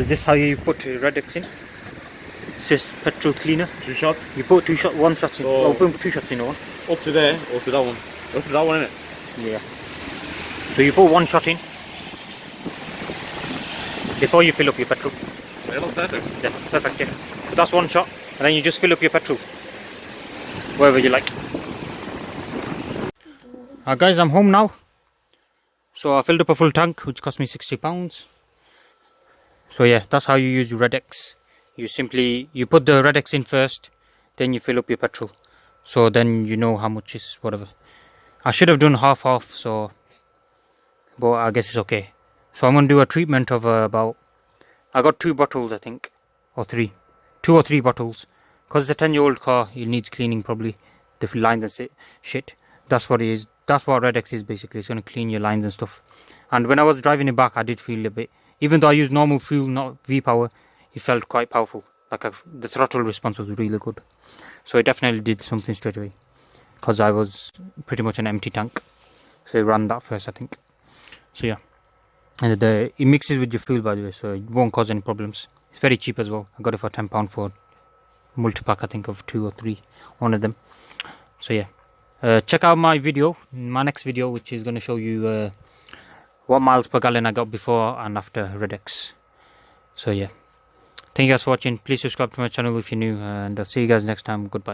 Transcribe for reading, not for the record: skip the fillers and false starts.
Is this how you put Redex in? It's just petrol cleaner. 2 shots? You put 2 shots, 1 shot in. So, put 2 shots in or one? Up to there, or to that one. Up to that one, innit? Yeah. So you put 1 shot in before you fill up your petrol. Yeah, that's perfect. Yeah, perfect, yeah. So that's 1 shot, and then you just fill up your petrol wherever you like. Guys, I'm home now. So I filled up a full tank, which cost me £60. So yeah, that's how you use your Redex. You put the Redex in first, then you fill up your petrol. So then you know how much is whatever. I should have done half, so, but I guess it's okay. So I'm going to do a treatment of about, I got 2 bottles I think, or 3. 2 or 3 bottles. Because it's a 10-year-old car, it needs cleaning probably. The lines and shit. That's what it is. That's what Redex is basically. It's going to clean your lines and stuff. And when I was driving it back, I did feel a bit, even though I used normal fuel, not V-power, it felt quite powerful. Like the throttle response was really good. So it definitely did something straight away. Because I was pretty much an empty tank. So it ran that first, I think. So yeah. And it mixes with your fuel, by the way, so it won't cause any problems. It's very cheap as well. I got it for £10 for multi-pack, I think, of 2 or 3. One of them. So yeah. Check out my video, my next video, which is going to show you what miles per gallon I got before and after Redex. So yeah. Thank you guys for watching. Please subscribe to my channel if you're new, and I'll see you guys next time. Goodbye.